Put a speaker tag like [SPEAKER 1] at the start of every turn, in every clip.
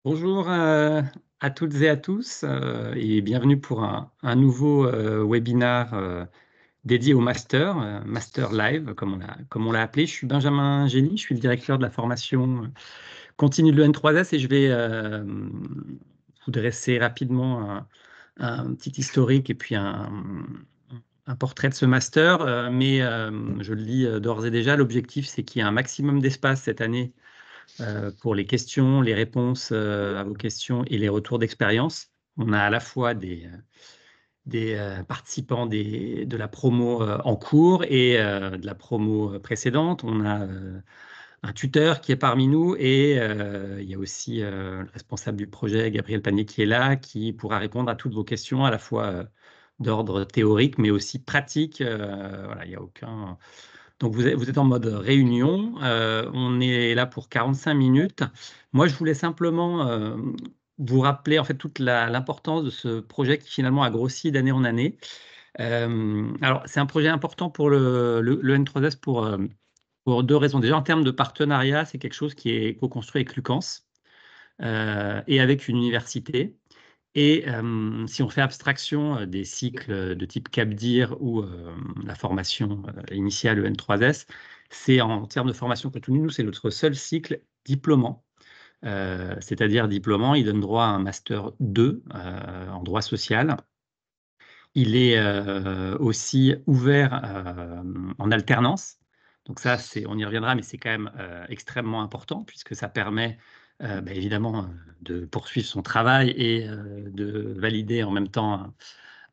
[SPEAKER 1] Bonjour à toutes et à tous et bienvenue pour un nouveau webinaire dédié au master, Master Live comme on l'a appelé. Je suis Benjamin Gély, je suis le directeur de la formation continue de l'EN3S et je vais vous dresser rapidement un petit historique et puis un portrait de ce master. Mais je le dis d'ores et déjà, l'objectif c'est qu'il y ait un maximum d'espace cette année pour les questions, les réponses à vos questions et les retours d'expérience. On a à la fois des participants de la promo en cours et de la promo précédente. On a un tuteur qui est parmi nous et il y a aussi le responsable du projet, Gabriel Panier, qui est là, qui pourra répondre à toutes vos questions, à la fois d'ordre théorique, mais aussi pratique. Voilà, il n'y a aucun donc, vous êtes en mode réunion. On est là pour 45 minutes. Moi, je voulais simplement vous rappeler en fait toute l'importance de ce projet qui finalement a grossi d'année en année. Alors, c'est un projet important pour le N3S pour deux raisons. Déjà, en termes de partenariat, c'est quelque chose qui est co-construit avec Lucans et avec une université. Et si on fait abstraction des cycles de type CAPDIR ou la formation initiale EN3S, c'est en termes de formation continue, nous, c'est notre seul cycle diplômant. C'est-à-dire diplômant, il donne droit à un master 2 en droit social. Il est aussi ouvert en alternance. Donc ça, on y reviendra, mais c'est quand même extrêmement important puisque ça permet évidemment de poursuivre son travail et de valider en même temps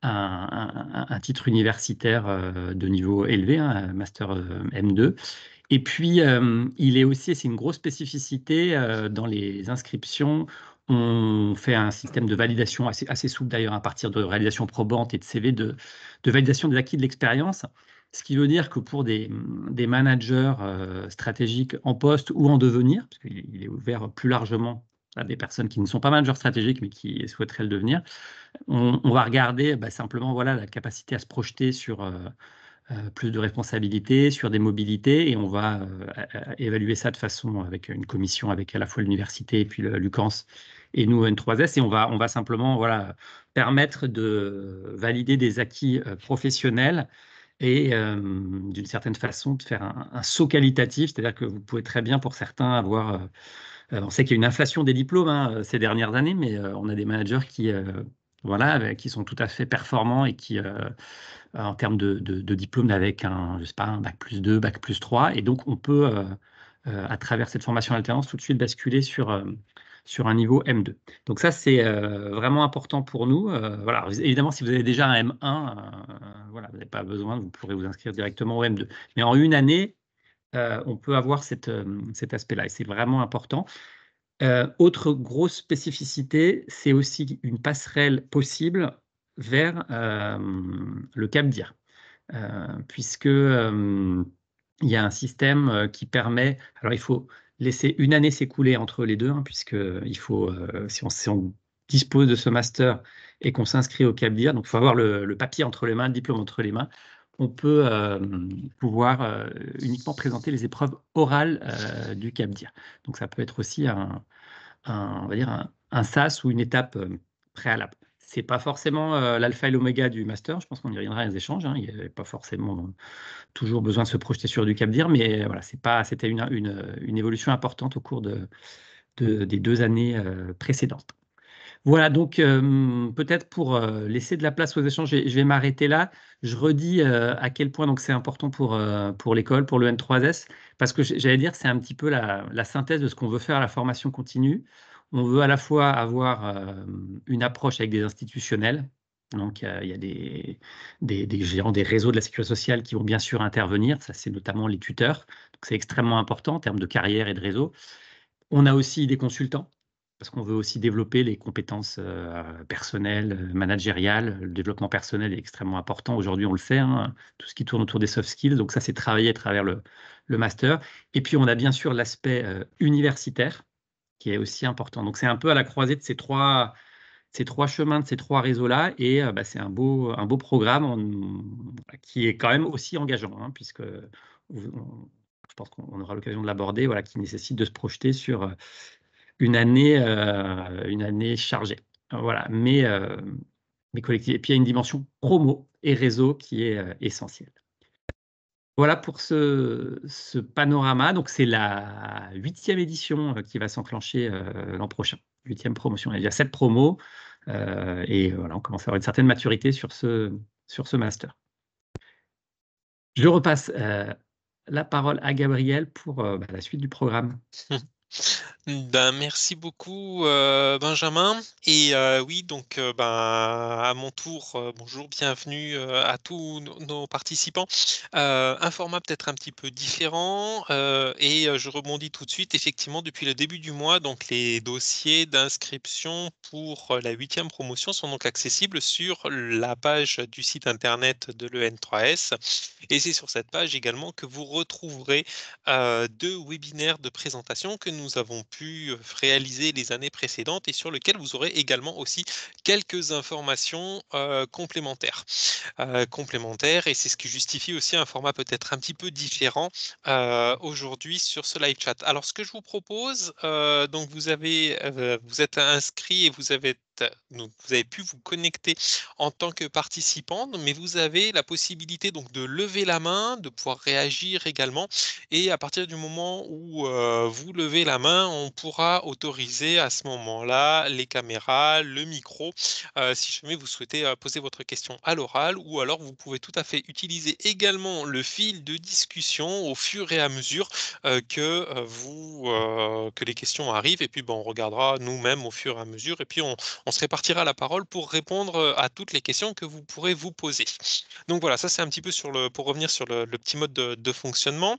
[SPEAKER 1] un titre universitaire de niveau élevé, un master M2. Et puis, il est aussi, et c'est une grosse spécificité dans les inscriptions, on fait un système de validation assez souple d'ailleurs à partir de réalisation probante et de CV de validation des acquis de l'expérience. Ce qui veut dire que pour des managers stratégiques en poste ou en devenir, parce qu'il est ouvert plus largement à des personnes qui ne sont pas managers stratégiques mais qui souhaiteraient le devenir, on va regarder simplement voilà, la capacité à se projeter sur plus de responsabilités, sur des mobilités, et on va évaluer ça de façon avec une commission avec à la fois l'université et puis le Lucans et nous N3S, et on va simplement voilà, permettre de valider des acquis professionnels et d'une certaine façon de faire un saut qualitatif, c'est-à-dire que vous pouvez très bien pour certains avoir on sait qu'il y a une inflation des diplômes ces dernières années, mais on a des managers qui, voilà, qui sont tout à fait performants et qui, en termes de diplôme, avec je sais pas, un bac plus 2, bac plus 3. Et donc, on peut, à travers cette formation alternance, tout de suite basculer sur un niveau M2. Donc ça, c'est vraiment important pour nous. Voilà. Évidemment, si vous avez déjà un M1, voilà, vous n'avez pas besoin, vous pourrez vous inscrire directement au M2. Mais en une année, on peut avoir cet aspect-là et c'est vraiment important. Autre grosse spécificité, c'est aussi une passerelle possible vers le Cap d'Ir, puisque il y a un système qui permet. Alors, il faut laisser une année s'écouler entre les deux, puisque il faut, si on dispose de ce master et qu'on s'inscrit au Cap d'Ir, donc il faut avoir le papier entre les mains, le diplôme entre les mains. On peut pouvoir uniquement présenter les épreuves orales du Cap d'Ir. Donc, ça peut être aussi on va dire un sas ou une étape préalable. C'est pas forcément l'alpha et l'oméga du master. Je pense qu'on y reviendra dans les échanges. Il n'y avait pas forcément toujours besoin de se projeter sur du Cap d'Ir, mais voilà, c'était une évolution importante au cours des 2 années précédentes. Voilà, donc peut-être pour laisser de la place aux échanges, je vais m'arrêter là. Je redis à quel point donc c'est important pour l'école, pour le N3S, parce que j'allais dire c'est un petit peu la synthèse de ce qu'on veut faire à la formation continue. On veut à la fois avoir une approche avec des institutionnels, donc il y a des gérants des réseaux de la sécurité sociale qui vont bien sûr intervenir, ça c'est notamment les tuteurs, donc c'est extrêmement important en termes de carrière et de réseau. On a aussi des consultants, parce qu'on veut aussi développer les compétences personnelles, managériales. Le développement personnel est extrêmement important. Aujourd'hui, on le fait, tout ce qui tourne autour des soft skills. Donc ça, c'est travaillé à travers le master. Et puis, on a bien sûr l'aspect universitaire, qui est aussi important. Donc c'est un peu à la croisée de ces trois chemins, de ces trois réseaux-là. Et c'est un beau programme qui est quand même aussi engageant, puisque je pense qu'on aura l'occasion de l'aborder, voilà, qui nécessite de se projeter sur une année chargée. Voilà, mais collective. Et puis il y a une dimension promo et réseau qui est essentielle. Voilà pour ce panorama. Donc c'est la 8e édition qui va s'enclencher l'an prochain. 8e promotion. Il y a 7 promos et voilà, on commence à avoir une certaine maturité sur ce master. Je repasse la parole à Gabriel pour la suite du programme.
[SPEAKER 2] Ben, merci beaucoup Benjamin. Et oui, donc à mon tour, bonjour, bienvenue à tous nos participants. Un format peut-être un petit peu différent et je rebondis tout de suite. Effectivement, depuis le début du mois, donc les dossiers d'inscription pour la 8e promotion sont donc accessibles sur la page du site internet de l'EN3S. Et c'est sur cette page également que vous retrouverez 2 webinaires de présentation que nous avons pu réaliser les années précédentes et sur lesquels vous aurez également aussi quelques informations complémentaires et c'est ce qui justifie aussi un format peut-être un petit peu différent aujourd'hui sur ce live chat. Alors ce que je vous propose, donc vous êtes inscrit et donc vous avez pu vous connecter en tant que participant, mais vous avez la possibilité donc de lever la main, de pouvoir réagir également et à partir du moment où vous levez la main, on pourra autoriser à ce moment-là les caméras, le micro, si jamais vous souhaitez poser votre question à l'oral, ou alors vous pouvez tout à fait utiliser également le fil de discussion au fur et à mesure que les questions arrivent, et puis on regardera nous-mêmes au fur et à mesure, et puis on se répartira la parole pour répondre à toutes les questions que vous pourrez vous poser. Donc voilà, ça c'est un petit peu pour revenir sur le petit mode de fonctionnement.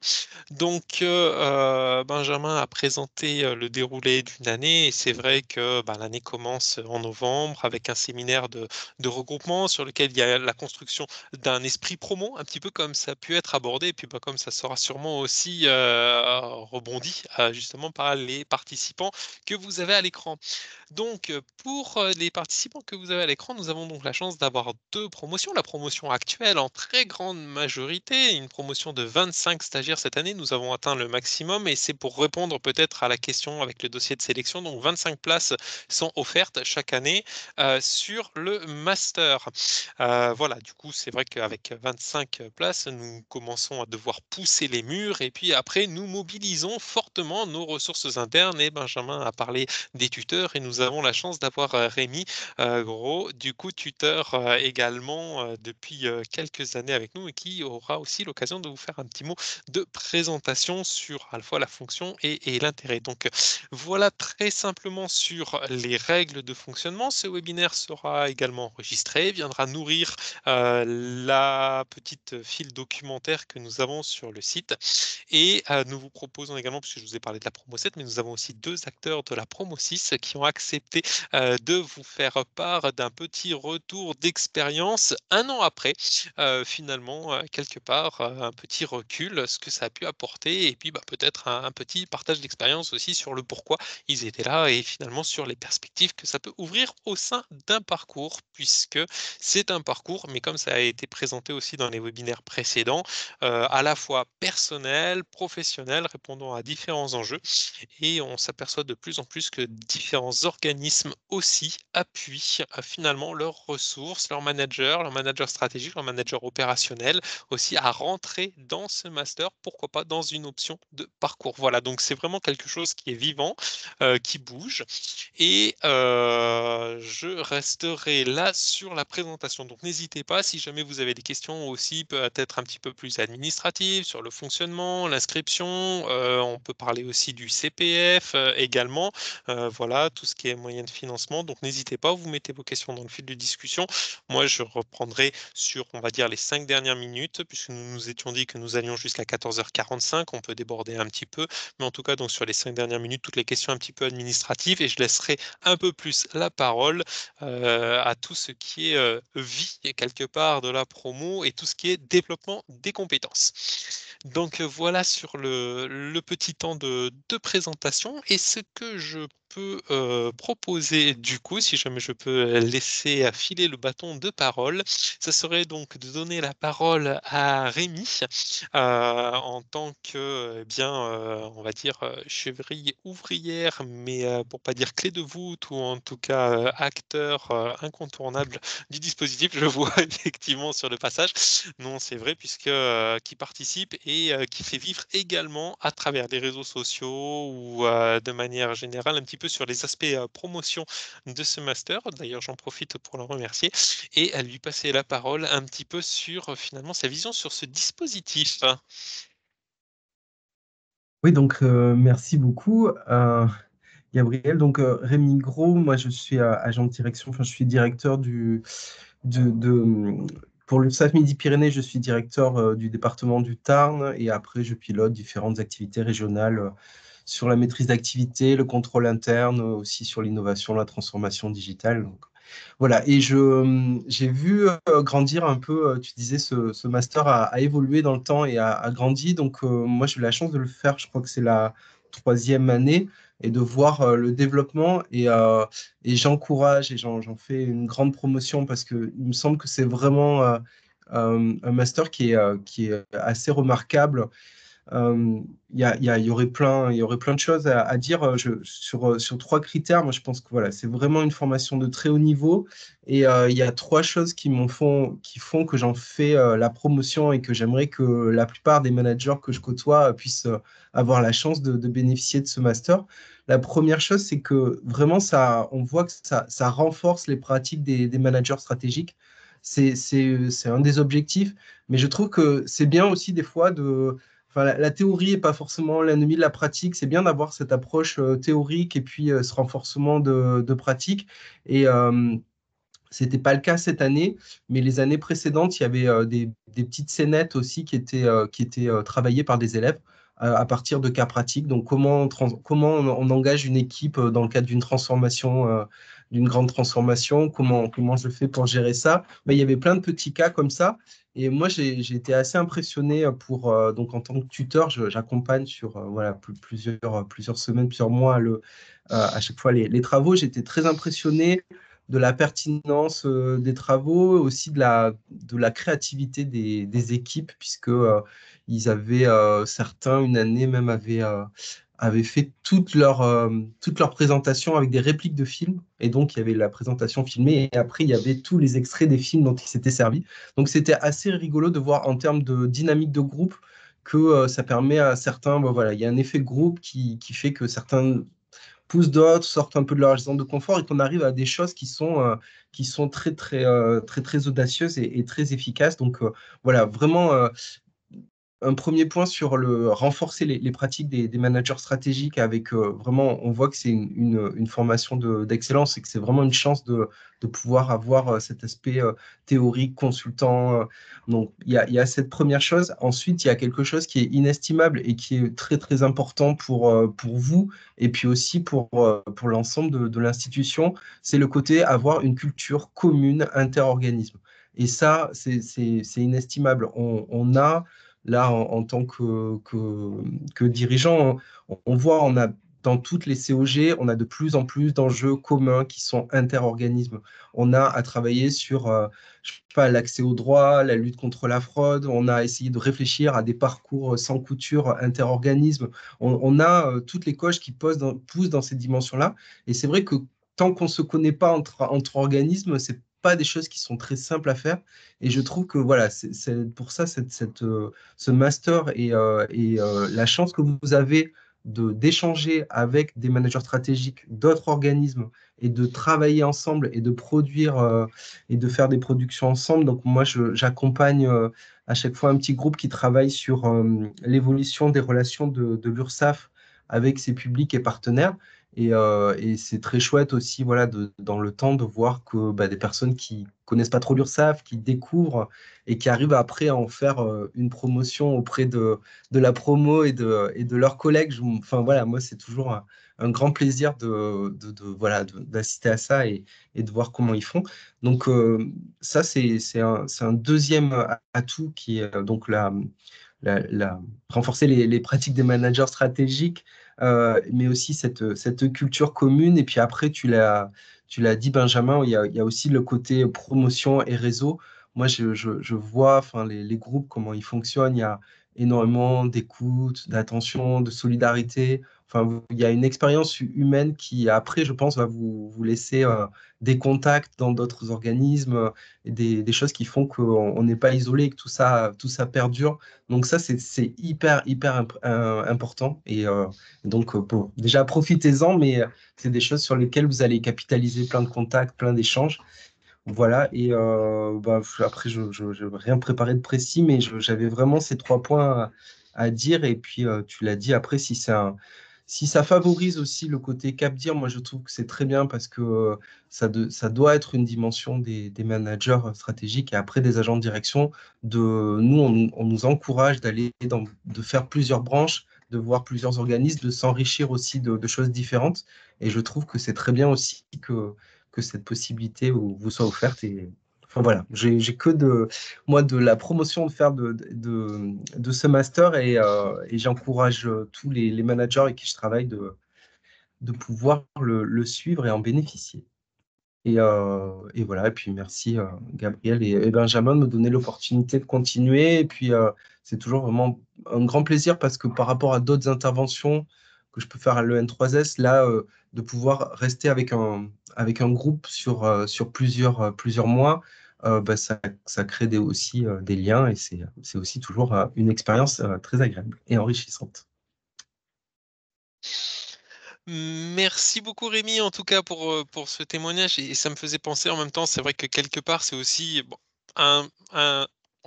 [SPEAKER 2] Donc, Benjamin a présenté le déroulé d'une année et c'est vrai que l'année commence en novembre avec un séminaire de regroupement sur lequel il y a la construction d'un esprit promo, un petit peu comme ça a pu être abordé, et puis comme ça sera sûrement aussi rebondi justement par les participants que vous avez à l'écran. Donc, pour les participants que vous avez à l'écran, nous avons donc la chance d'avoir 2 promotions. La promotion actuelle en très grande majorité, une promotion de 25 stagiaires cette année. Nous avons atteint le maximum et c'est pour répondre peut-être à la question avec le dossier de sélection. Donc 25 places sont offertes chaque année sur le master. Voilà, du coup, c'est vrai qu'avec 25 places, nous commençons à devoir pousser les murs et puis après, nous mobilisons fortement nos ressources internes et Benjamin a parlé des tuteurs et nous avons la chance d'avoir Rémi Gros, du coup tuteur également depuis quelques années avec nous et qui aura aussi l'occasion de vous faire un petit mot de présentation sur à la fois la fonction et l'intérêt. Donc voilà très simplement sur les règles de fonctionnement. Ce webinaire sera également enregistré, viendra nourrir la petite file documentaire que nous avons sur le site et nous vous proposons également, puisque je vous ai parlé de la promo 7, mais nous avons aussi 2 acteurs de la promo 6 qui ont accepté de vous faire part d'un petit retour d'expérience 1 an après, finalement, quelque part, un petit recul, ce que ça a pu apporter et puis peut-être un petit partage d'expérience aussi sur le pourquoi ils étaient là et finalement sur les perspectives que ça peut ouvrir au sein d'un parcours, puisque c'est un parcours, mais comme ça a été présenté aussi dans les webinaires précédents, à la fois personnel, professionnel, répondant à différents enjeux et on s'aperçoit de plus en plus que différents organismes aussi appuient finalement leurs ressources, leurs managers stratégiques, leurs managers opérationnels aussi à rentrer dans ce master, pourquoi pas dans une option de parcours. Voilà, donc c'est vraiment quelque chose qui est vivant, qui bouge et je resterai là sur la présentation. Donc n'hésitez pas si jamais vous avez des questions aussi peut-être un petit peu plus administratives sur le fonctionnement, l'inscription, on peut parler aussi du CPF également, voilà tout ce qui est moyen de financement. Donc n'hésitez pas, vous mettez vos questions dans le fil de discussion. Moi je reprendrai sur on va dire les 5 dernières minutes puisque nous nous étions dit que nous allions jusqu'à 14h45, on peut déborder un petit peu, mais en tout cas donc sur les 5 dernières minutes, toutes les questions un petit peu administratives et je laisserai un peu plus la parole à tout ce qui est vie quelque part de la promo et tout ce qui est développement des compétences. Donc voilà sur le petit temps de présentation et ce que je peux, proposer du coup, si jamais je peux laisser filer le bâton de parole, ce serait donc de donner la parole à Rémi, en tant que, eh bien, on va dire, cheville ouvrière, mais pour pas dire clé de voûte ou en tout cas, acteur, incontournable du dispositif. Je le vois effectivement sur le passage. Non, c'est vrai puisque, qui participe et qui fait vivre également à travers les réseaux sociaux ou, de manière générale un petit peu sur les aspects, promotion de ce master. D'ailleurs, j'en profite pour le remercier et à lui passer la parole un petit peu sur, finalement sa vision sur ce dispositif.
[SPEAKER 3] Oui, donc merci beaucoup, Gabriel. Donc Rémi Gros, moi je suis agent de direction, enfin je suis directeur pour l'URSSAF Midi-Pyrénées, je suis directeur du département du Tarn et après je pilote différentes activités régionales sur la maîtrise d'activité, le contrôle interne, aussi sur l'innovation, la transformation digitale. Donc, voilà, et j'ai vu grandir un peu, tu disais, ce master a évolué dans le temps et a grandi. Donc, moi, j'ai eu la chance de le faire, je crois que c'est la troisième année, et de voir le développement. Et j'encourage et j'en fais une grande promotion parce qu'il me semble que c'est vraiment un master qui est assez remarquable. Il y aurait il y aurait plein de choses à dire sur trois critères. Moi, je pense que voilà, c'est vraiment une formation de très haut niveau. Et il y a trois choses qui font que j'en fais la promotion et que j'aimerais que la plupart des managers que je côtoie puissent avoir la chance de bénéficier de ce master. La première chose, c'est que vraiment, on voit que ça renforce les pratiques des managers stratégiques. C'est un des objectifs, mais je trouve que c'est bien aussi des fois enfin, la théorie n'est pas forcément l'ennemi de la pratique. C'est bien d'avoir cette approche théorique et puis ce renforcement de pratique. Et ce n'était pas le cas cette année, mais les années précédentes, il y avait des petites scénettes aussi qui étaient travaillées par des élèves à partir de cas pratiques. Donc, comment on engage une équipe dans le cadre d'une transformation, d'une grande transformation, comment je fais pour gérer ça. Ben, il y avait plein de petits cas comme ça. Et moi, j'ai été assez impressionné donc en tant que tuteur, j'accompagne sur voilà, plusieurs semaines, plusieurs mois à chaque fois les travaux. J'étais très impressionné de la pertinence des travaux, aussi de la créativité des équipes, puisque ils avaient, certains, une année même, avaient fait toute leur présentation avec des répliques de films. Et donc, il y avait la présentation filmée et après, il y avait tous les extraits des films dont ils s'étaient servis. Donc, c'était assez rigolo de voir en termes de dynamique de groupe que ça permet à certains, bon, voilà, il y a un effet de groupe qui fait que certains poussent d'autres, sortent un peu de leur zone de confort et qu'on arrive à des choses qui sont très audacieuses et très efficaces. Donc voilà, vraiment un premier point sur le renforcer les pratiques des managers stratégiques avec vraiment, on voit que c'est une formation d'excellence et que c'est vraiment une chance de pouvoir avoir cet aspect théorique, consultant. Donc, il y a cette première chose. Ensuite, il y a quelque chose qui est inestimable et qui est très important pour vous et puis aussi pour l'ensemble de l'institution. C'est le côté avoir une culture commune interorganisme. Et ça, c'est inestimable. On a là, en tant que dirigeant, on voit, dans toutes les COG, on a de plus en plus d'enjeux communs qui sont interorganismes. On a à travailler sur, je sais pas, l'accès au droit, la lutte contre la fraude. On a essayé de réfléchir à des parcours sans couture interorganismes. On a toutes les coches qui poussent dans ces dimensions-là. Et c'est vrai que tant qu'on ne se connaît pas entre organismes, c'est pas des choses qui sont très simples à faire. Et je trouve que voilà, c'est pour ça ce master et la chance que vous avez d'échanger avec des managers stratégiques d'autres organismes et de travailler ensemble et de produire et de faire des productions ensemble. Donc moi, j'accompagne à chaque fois un petit groupe qui travaille sur l'évolution des relations de l'URSSAF avec ses publics et partenaires. Et c'est très chouette aussi, voilà, dans le temps, de voir que bah, des personnes qui connaissent pas trop l'URSSAF, qui découvrent et qui arrivent après à en faire une promotion auprès de la promo et de leurs collègues. Enfin voilà, moi, c'est toujours un grand plaisir voilà, d'assister à ça et de voir comment ils font. Donc, ça, c'est un deuxième atout qui est donc renforcer les pratiques des managers stratégiques, mais aussi cette culture commune. Et puis après, tu l'as dit, Benjamin, il y a aussi le côté promotion et réseau. Moi, je vois enfin, les groupes, comment ils fonctionnent. Il y a énormément d'écoute, d'attention, de solidarité. Enfin, il y a une expérience humaine qui, après, je pense, va vous laisser des contacts dans d'autres organismes, et des choses qui font qu'on n'est pas isolé et que tout ça perdure. Donc ça, c'est hyper important. Et donc, bon, déjà, profitez-en, mais c'est des choses sur lesquelles vous allez capitaliser plein de contacts, plein d'échanges. Voilà, et bah, après, je n'ai rien préparé de précis, mais j'avais vraiment ces 3 points à dire. Et puis, tu l'as dit, après, si ça favorise aussi le côté Cap Dire, moi, je trouve que c'est très bien parce que ça doit être une dimension des managers stratégiques et après des agents de direction. Nous, on nous encourage de faire plusieurs branches, de voir plusieurs organismes, de s'enrichir aussi de choses différentes. Et je trouve que c'est très bien aussi que cette possibilité vous soit offerte. Et enfin voilà, j'ai que moi de la promotion de faire de ce master et j'encourage tous les managers avec qui je travaille de pouvoir le suivre et en bénéficier. Et voilà, et puis merci Gabriel et Benjamin de me donner l'opportunité de continuer. Et puis c'est toujours vraiment un grand plaisir parce que par rapport à d'autres interventions que je peux faire à l'EN3S, là, de pouvoir rester avec un groupe sur plusieurs mois, bah, ça crée aussi des liens et c'est aussi toujours une expérience très agréable et enrichissante.
[SPEAKER 2] Merci beaucoup Rémi en tout cas pour ce témoignage et ça me faisait penser en même temps, c'est vrai que quelque part c'est aussi bon,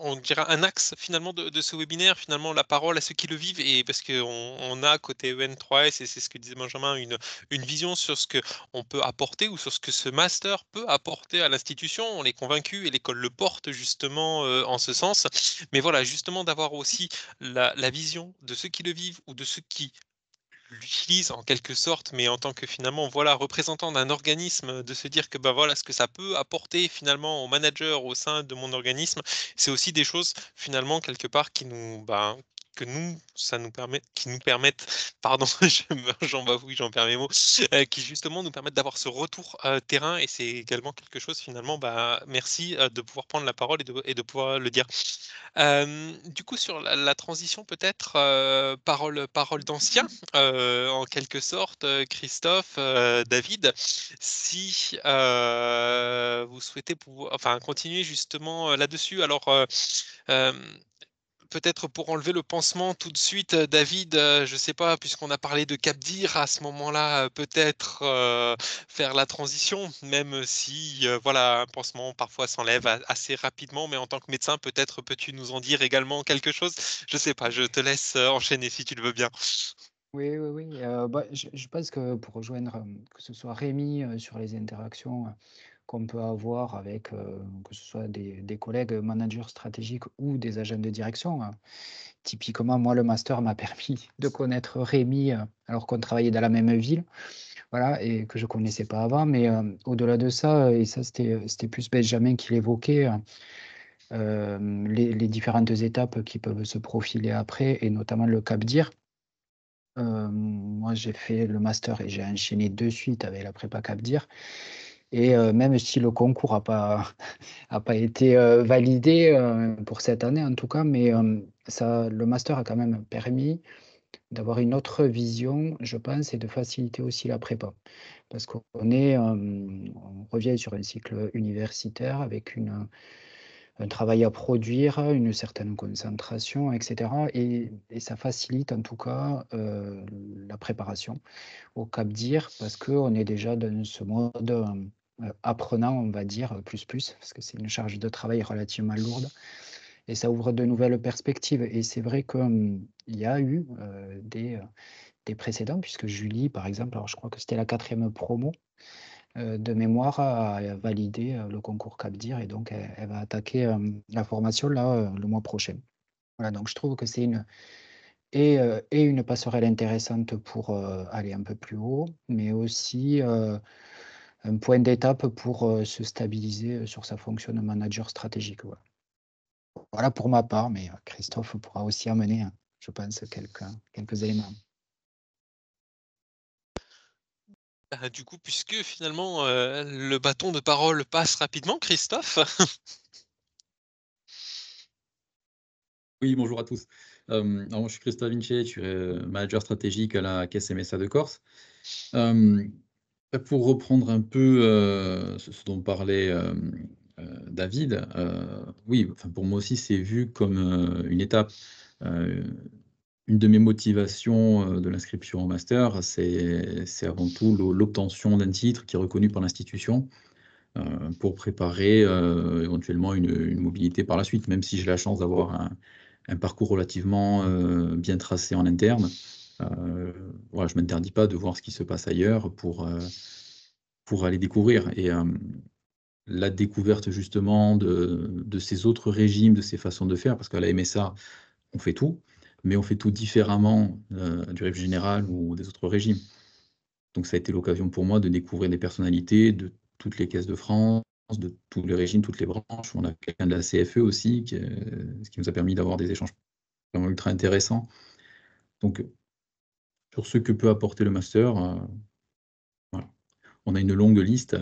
[SPEAKER 2] on dirait un axe finalement de ce webinaire, finalement la parole à ceux qui le vivent et parce qu'on a côté EN3S et c'est ce que disait Benjamin, une vision sur ce qu'on peut apporter ou sur ce que ce master peut apporter à l'institution, on est convaincu et l'école le porte justement en ce sens. Mais voilà, justement d'avoir aussi la vision de ceux qui le vivent ou de ceux qui l'utilise en quelque sorte, mais en tant que finalement, voilà, représentant d'un organisme, de se dire que bah voilà ce que ça peut apporter finalement au manager au sein de mon organisme, c'est aussi des choses finalement quelque part qui nous, bah, que nous, ça nous permet, qui nous permettent, pardon, j'en bafouille, j'en perds mes mots, qui justement nous permettent d'avoir ce retour terrain et c'est également quelque chose finalement, bah merci de pouvoir prendre la parole et de pouvoir le dire. Du coup, sur la transition peut-être, parole d'ancien, en quelque sorte, Christophe, David, si, vous souhaitez pouvoir enfin continuer justement, là-dessus. Alors, hem, peut-être pour enlever le pansement tout de suite, David, je ne sais pas, puisqu'on a parlé de Cap Dire à ce moment-là, peut-être, faire la transition, même si, voilà, un pansement parfois s'enlève assez rapidement, mais en tant que médecin, peut-être peux-tu nous en dire également quelque chose? Je ne sais pas, je te laisse, enchaîner si tu le veux bien.
[SPEAKER 4] Oui, oui, oui, bah, je pense que pour rejoindre, que ce soit Rémi, sur les interactions, qu'on peut avoir avec, que ce soit des collègues managers stratégiques ou des agents de direction, typiquement, moi, le master m'a permis de connaître Rémi, alors qu'on travaillait dans la même ville, voilà et que je connaissais pas avant. Mais, au-delà de ça, et ça, c'était plus Benjamin qui l'évoquait, les différentes étapes qui peuvent se profiler après et notamment le Cap Dire. Moi, j'ai fait le master et j'ai enchaîné de suite avec la prépa Cap Dire et même si le concours a pas été, validé, pour cette année en tout cas, mais ça le master a quand même permis d'avoir une autre vision, je pense et de faciliter aussi la prépa. Parce on revient sur un cycle universitaire avec un travail à produire, une certaine concentration et cetera et ça facilite en tout cas, la préparation au Cap Dire parce qu'on est déjà dans ce mode, apprenant, on va dire, plus, parce que c'est une charge de travail relativement lourde et ça ouvre de nouvelles perspectives et c'est vrai qu'il y a eu, des précédents puisque Julie, par exemple, alors je crois que c'était la 4e promo, de mémoire, a validé, le concours Cap Dire et donc elle va attaquer, la formation là, le mois prochain. Voilà, donc je trouve que c'est et une passerelle intéressante pour, aller un peu plus haut, mais aussi, un point d'étape pour, se stabiliser, sur sa fonction de manager stratégique, voilà. Voilà pour ma part, mais Christophe pourra aussi amener, je pense, quelques éléments.
[SPEAKER 2] Du coup, puisque finalement le bâton de parole passe rapidement, Christophe.
[SPEAKER 5] Oui, bonjour à tous. Alors, moi, je suis Christophe Vinci, je suis manager stratégique à la Caisse MSA de Corse. Pour reprendre un peu ce dont parlait David, oui, enfin, pour moi aussi, c'est vu comme une étape. Une de mes motivations de l'inscription au master, c'est avant tout l'obtention d'un titre qui est reconnu par l'institution pour préparer éventuellement une mobilité par la suite, même si j'ai la chance d'avoir un parcours relativement bien tracé en interne. Voilà, je ne m'interdis pas de voir ce qui se passe ailleurs pour aller découvrir. Et la découverte justement de ces autres régimes, de ces façons de faire, parce qu'à la MSA, on fait tout, mais on fait tout différemment du régime général ou des autres régimes. Donc ça a été l'occasion pour moi de découvrir des personnalités de toutes les caisses de France, de tous les régimes, toutes les branches. On a quelqu'un de la CFE aussi, ce qui nous a permis d'avoir des échanges vraiment ultra intéressants. Donc sur ce que peut apporter le master, voilà. On a une longue liste.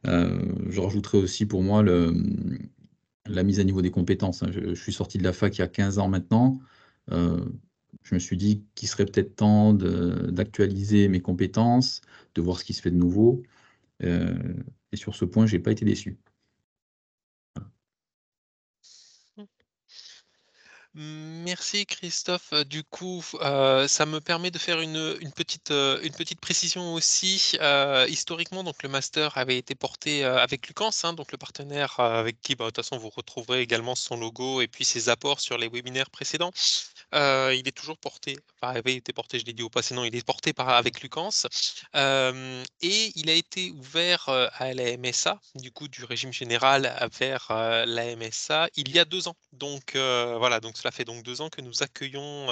[SPEAKER 5] Je rajouterai aussi pour moi la mise à niveau des compétences. Je suis sorti de la fac il y a 15 ans maintenant. Je me suis dit qu'il serait peut-être temps d'actualiser mes compétences, de voir ce qui se fait de nouveau. Et sur ce point, je n'ai pas été déçu.
[SPEAKER 2] Merci Christophe. Du coup, ça me permet de faire une petite précision aussi. Historiquement, donc le master avait été porté avec Lucans, donc le partenaire avec qui, de toute façon, vous retrouverez également son logo et puis ses apports sur les webinaires précédents. Il est toujours porté, enfin, avait été porté, je l'ai dit au passé, non, il est porté avec Lucans. Et il a été ouvert à la MSA, du coup, du régime général vers la MSA, il y a 2 ans. Donc voilà, donc cela fait donc 2 ans que nous accueillons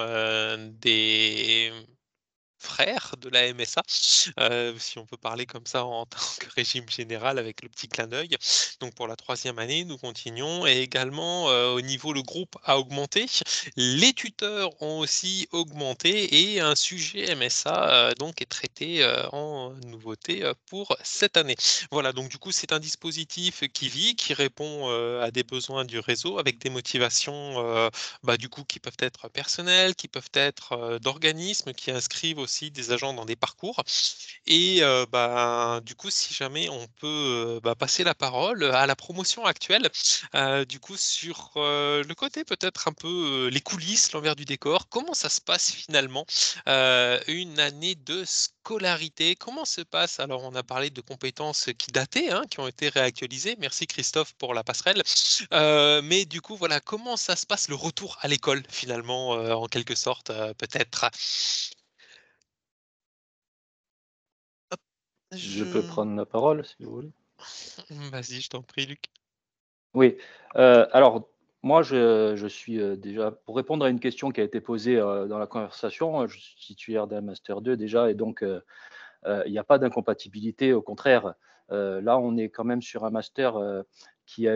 [SPEAKER 2] des frères de la MSA, si on peut parler comme ça en tant que régime général avec le petit clin d'œil. Donc pour la 3e année, nous continuons et également au niveau le groupe a augmenté, les tuteurs ont aussi augmenté et un sujet MSA donc est traité en nouveauté pour cette année. Voilà, donc du coup c'est un dispositif qui vit, qui répond à des besoins du réseau avec des motivations du coup qui peuvent être personnelles, qui peuvent être d'organismes, qui inscrivent aussi des agents dans des parcours. Et du coup, si jamais on peut passer la parole à la promotion actuelle, du coup sur le côté peut-être un peu les coulisses, l'envers du décor, comment ça se passe finalement une année de scolarité, comment se passe? Alors on a parlé de compétences qui dataient, qui ont été réactualisées. Merci Christophe pour la passerelle. Mais du coup, voilà, comment ça se passe le retour à l'école finalement, en quelque sorte, peut-être? Hop,
[SPEAKER 6] Je peux
[SPEAKER 2] je
[SPEAKER 6] prendre la parole si vous voulez.
[SPEAKER 2] vas-y, je t'en prie, Luc.
[SPEAKER 6] Oui, alors moi je suis, déjà pour répondre à une question qui a été posée, dans la conversation, je suis titulaire d'un master 2 déjà et donc il n'y a pas d'incompatibilité, au contraire. Là, on est quand même sur un master, qui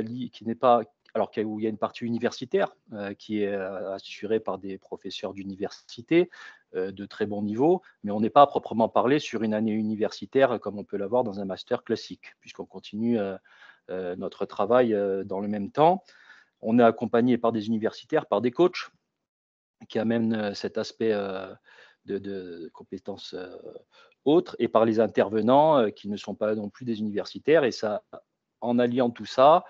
[SPEAKER 6] n'est pas alors où il y a une partie universitaire, qui est, assurée par des professeurs d'université, de très bon niveau, mais on n'est pas à proprement parler sur une année universitaire comme on peut l'avoir dans un master classique, puisqu'on continue, notre travail, dans le même temps. On est accompagné par des universitaires, par des coachs qui amènent, cet aspect, de compétences, autres et par les intervenants, qui ne sont pas non plus des universitaires et ça en alliant tout ça,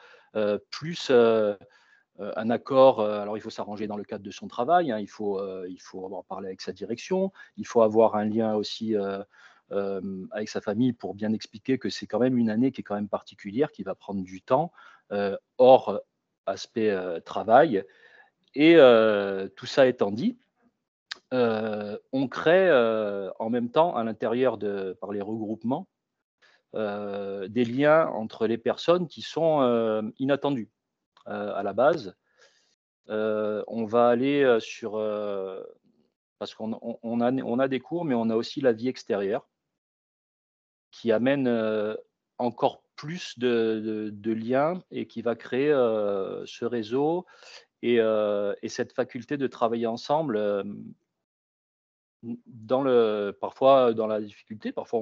[SPEAKER 6] plus, un accord, alors il faut s'arranger dans le cadre de son travail, il faut en parler avec sa direction, il faut avoir un lien aussi, avec sa famille pour bien expliquer que c'est quand même une année qui est quand même particulière, qui va prendre du temps, hors aspect, travail et tout ça étant dit, on crée, en même temps à l'intérieur par les regroupements, des liens entre les personnes qui sont, inattendues. À la base, on va aller, parce qu'on a des cours, mais on a aussi la vie extérieure qui amène, encore plus de liens et qui va créer ce réseau et cette faculté de travailler ensemble parfois dans la difficulté, parfois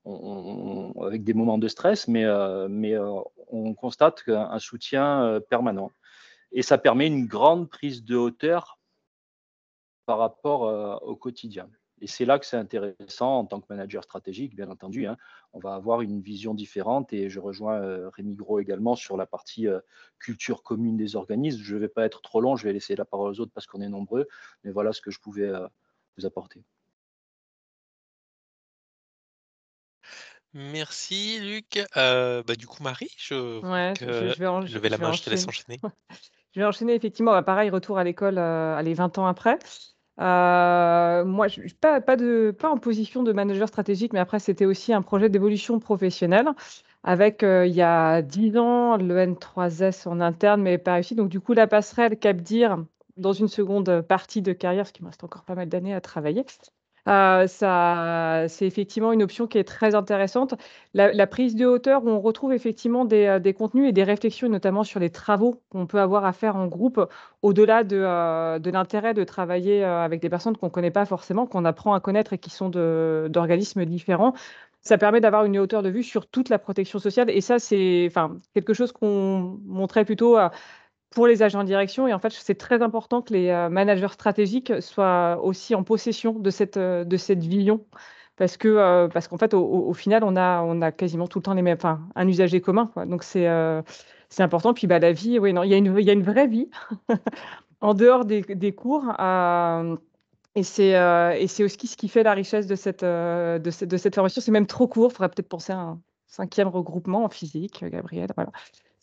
[SPEAKER 6] avec des moments de stress, mais on constate un soutien permanent. Et ça permet une grande prise de hauteur par rapport au quotidien. Et c'est là que c'est intéressant en tant que manager stratégique, bien entendu. Hein. On va avoir une vision différente et je rejoins Rémi Gros également sur la partie culture commune des organismes. Je ne vais pas être trop long, je vais laisser la parole aux autres parce qu'on est nombreux, mais voilà ce que je pouvais vous apporter.
[SPEAKER 2] Merci Luc. Du coup, Marie, je vois
[SPEAKER 7] Ouais,
[SPEAKER 2] que
[SPEAKER 7] je vais
[SPEAKER 2] lever la
[SPEAKER 7] je vais
[SPEAKER 2] main, je te laisse
[SPEAKER 7] enchaîner.
[SPEAKER 2] enchaîner.
[SPEAKER 7] Je vais enchaîner effectivement, pareil, retour à l'école, allez 20 ans après. Moi, je suis pas en position de manager stratégique, mais après, c'était aussi un projet d'évolution professionnelle avec, il y a 10 ans, le N3S en interne, mais pas réussi. Donc du coup, la passerelle CapDir dans une seconde partie de carrière, parce qu'il me reste encore pas mal d'années à travailler. C'est effectivement une option qui est très intéressante. La prise de hauteur où on retrouve effectivement des contenus et des réflexions, et notamment sur les travaux qu'on peut avoir à faire en groupe, au-delà de l'intérêt de travailler, avec des personnes qu'on ne connaît pas forcément, qu'on apprend à connaître et qui sont d'organismes différents. Ça permet d'avoir une hauteur de vue sur toute la protection sociale et ça, c'est enfin, quelque chose qu'on montrait plutôt, pour les agents de direction et en fait, c'est très important que les, managers stratégiques soient aussi en possession de cette vision parce qu'en fait, au final, on a quasiment tout le temps les mêmes enfin, un usager commun, quoi. Donc c'est important. Puis, la vie, oui, non, il y a une vraie vie en dehors des cours, et c'est aussi ce qui fait la richesse de cette formation. C'est même trop court, il faudrait peut-être penser à un 5e regroupement en physique, Gabriel, voilà.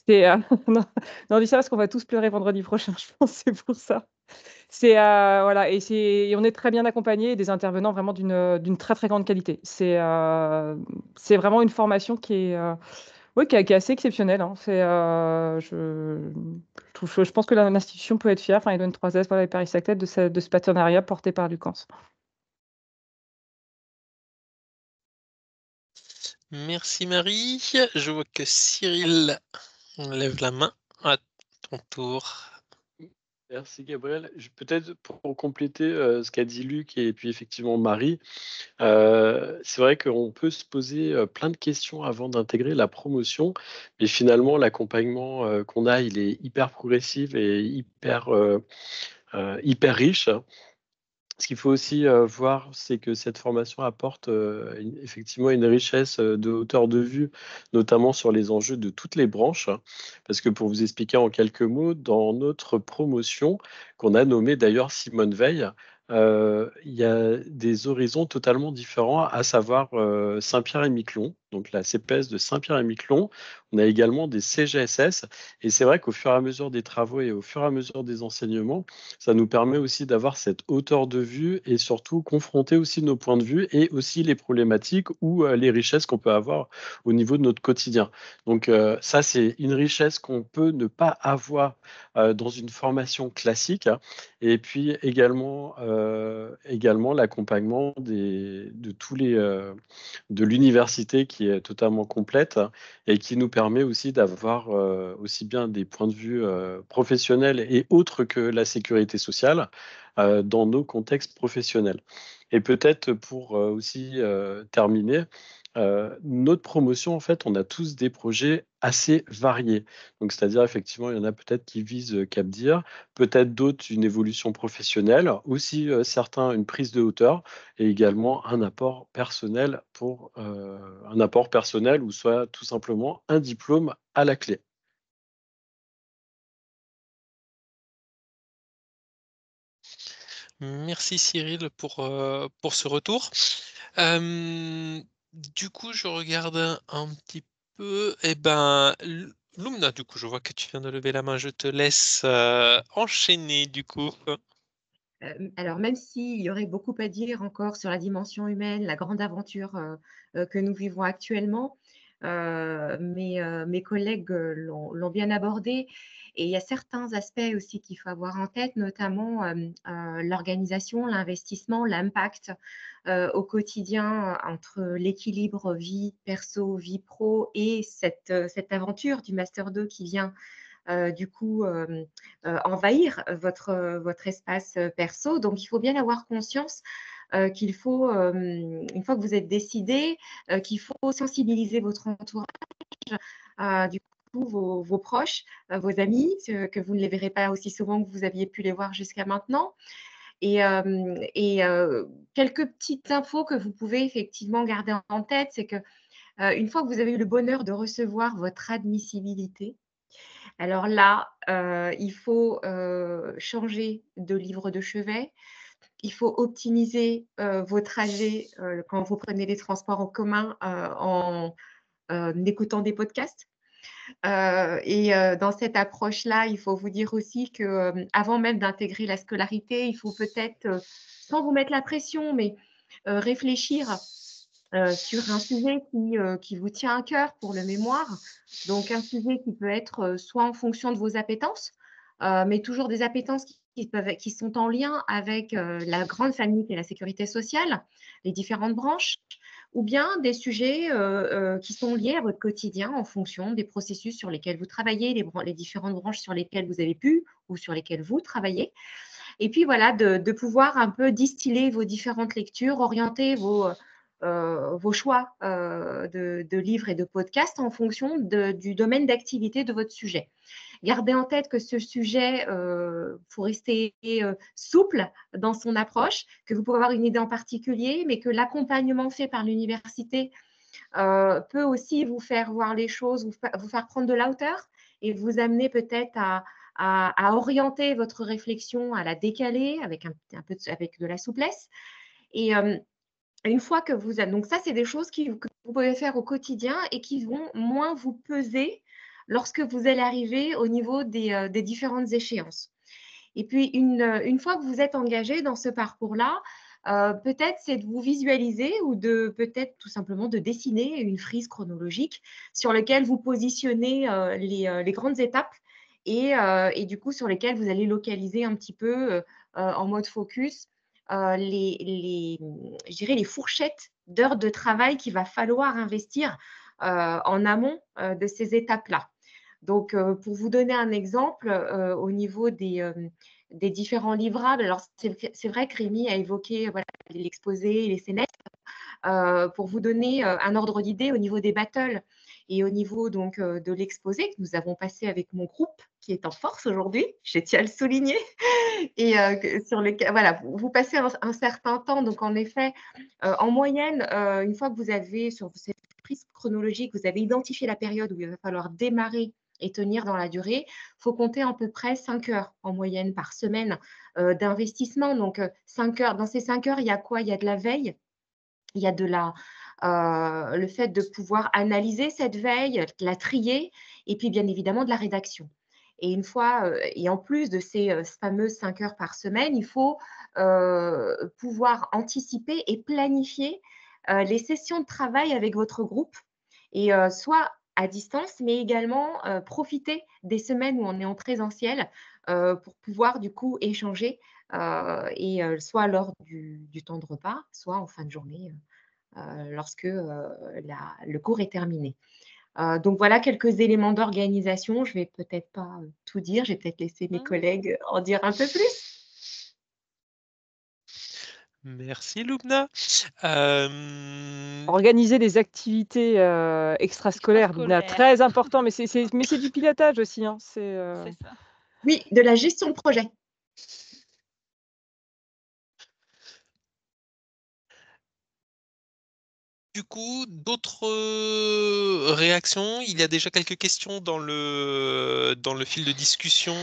[SPEAKER 7] Non, non, on dit ça parce qu'on va tous pleurer vendredi prochain, je pense, c'est pour ça. Voilà et on est très bien accompagnés et des intervenants vraiment d'une très, très grande qualité. C'est vraiment une formation qui est, ouais, qui est assez exceptionnelle, hein. Je pense que l'institution peut être fière, enfin, Edenn 3S, voilà, et Paris Saclay de ce partenariat porté par Lucans.
[SPEAKER 2] Merci Marie. Je vois que Cyril lève la main. À ton tour.
[SPEAKER 8] Merci Gabriel. Peut-être pour compléter ce qu'a dit Luc et puis effectivement Marie, c'est vrai qu'on peut se poser plein de questions avant d'intégrer la promotion, mais finalement l'accompagnement qu'on a, il est hyper progressif et hyper riche. Ce qu'il faut aussi voir, c'est que cette formation apporte effectivement une richesse de hauteur de vue, notamment sur les enjeux de toutes les branches. Parce que pour vous expliquer en quelques mots, dans notre promotion, qu'on a nommée d'ailleurs Simone Veil, il y a des horizons totalement différents, à savoir Saint-Pierre-et-Miquelon, donc la CPS de Saint-Pierre-et-Miquelon. On a également des CGSS. Et c'est vrai qu'au fur et à mesure des travaux et au fur et à mesure des enseignements, ça nous permet aussi d'avoir cette hauteur de vue et surtout confronter aussi nos points de vue et aussi les problématiques ou les richesses qu'on peut avoir au niveau de notre quotidien. Donc ça, c'est une richesse qu'on peut ne pas avoir dans une formation classique. Et puis également l'accompagnement de l'université qui est totalement complète et qui nous permet aussi d'avoir aussi bien des points de vue professionnels et autres que la sécurité sociale dans nos contextes professionnels. Et peut-être pour aussi terminer, notre promotion, en fait, on a tous des projets assez variés. Donc, c'est-à-dire, effectivement, il y en a peut-être qui visent CapDir, peut-être d'autres une évolution professionnelle, aussi certains une prise de hauteur et également un apport personnel ou soit tout simplement un diplôme à la clé.
[SPEAKER 2] Merci Cyril pour ce retour. Du coup, je regarde un petit peu. Eh ben, Lumna, du coup, je vois que tu viens de lever la main. Je te laisse enchaîner, du coup.
[SPEAKER 9] Alors même s'il y aurait beaucoup à dire encore sur la dimension humaine, la grande aventure que nous vivons actuellement, mes collègues l'ont bien abordé Et il y a certains aspects aussi qu'il faut avoir en tête, notamment l'organisation, l'investissement, l'impact au quotidien entre l'équilibre vie perso, vie pro et cette aventure du Master 2 qui vient du coup envahir votre espace perso. Donc, il faut bien avoir conscience qu'il faut, une fois que vous êtes décidé, qu'il faut sensibiliser votre entourage, du coup vos proches, vos amis, que vous ne les verrez pas aussi souvent que vous aviez pu les voir jusqu'à maintenant. Et quelques petites infos que vous pouvez effectivement garder en tête, c'est que une fois que vous avez eu le bonheur de recevoir votre admissibilité, alors là, il faut changer de livre de chevet. Il faut optimiser vos trajets quand vous prenez les transports en commun en écoutant des podcasts. Dans cette approche-là, il faut vous dire aussi qu'avant même d'intégrer la scolarité, il faut peut-être, sans vous mettre la pression, mais réfléchir sur un sujet qui vous tient à cœur pour le mémoire. Donc, un sujet qui peut être soit en fonction de vos appétences, mais toujours des appétences qui sont en lien avec la grande famille qui est la sécurité sociale, les différentes branches, ou bien des sujets qui sont liés à votre quotidien en fonction des processus sur lesquels vous travaillez, les différentes branches sur lesquelles vous avez pu ou sur lesquelles vous travaillez. Et puis voilà, de pouvoir un peu distiller vos différentes lectures, orienter vos choix de livres et de podcasts en fonction du domaine d'activité de votre sujet. Gardez en tête que ce sujet, faut rester souple dans son approche, que vous pouvez avoir une idée en particulier, mais que l'accompagnement fait par l'université peut aussi vous faire voir les choses, vous faire prendre de la hauteur et vous amener peut-être à orienter votre réflexion, à la décaler avec avec de la souplesse. Et une fois que vous avez… Donc ça, c'est des choses que vous pouvez faire au quotidien et qui vont moins vous peser lorsque vous allez arriver au niveau des différentes échéances. Et puis, une fois que vous êtes engagé dans ce parcours-là, peut-être c'est de vous visualiser ou de peut-être tout simplement de dessiner une frise chronologique sur laquelle vous positionnez les grandes étapes et du coup sur lesquelles vous allez localiser un petit peu en mode focus je dirais les fourchettes d'heures de travail qu'il va falloir investir en amont de ces étapes-là. Donc, pour vous donner un exemple, au niveau des différents livrables, alors c'est vrai que Rémi a évoqué voilà, l'exposé, les scénettes. Pour vous donner un ordre d'idée au niveau des battles et au niveau donc de l'exposé que nous avons passé avec mon groupe qui est en force aujourd'hui, je tiens à le souligner, et sur lequel voilà, vous passez un certain temps. Donc en effet, en moyenne, une fois que vous avez sur cette prise chronologique, vous avez identifié la période où il va falloir démarrer et tenir dans la durée, il faut compter à peu près 5 heures en moyenne par semaine d'investissement. Donc 5 heures, dans ces 5 heures, il y a quoi? Il y a de la veille, il y a le fait de pouvoir analyser cette veille, la trier, et puis bien évidemment de la rédaction. Et une fois, et en plus de ces fameuses 5 heures par semaine, il faut pouvoir anticiper et planifier les sessions de travail avec votre groupe, et soit à distance, mais également profiter des semaines où on est en présentiel pour pouvoir du coup échanger, soit lors du temps de repas, soit en fin de journée lorsque le cours est terminé. Donc voilà quelques éléments d'organisation. Je ne vais peut-être pas tout dire, je vais peut-être laisser mes collègues en dire un peu plus.
[SPEAKER 2] Merci Loubna.
[SPEAKER 7] Organiser des activités extrascolaires, Loubna, très important, mais c'est du pilotage aussi. Hein. C'est
[SPEAKER 9] ça. Oui, de la gestion de projet.
[SPEAKER 2] Du coup, d'autres réactions? Il y a déjà quelques questions dans le fil de discussion,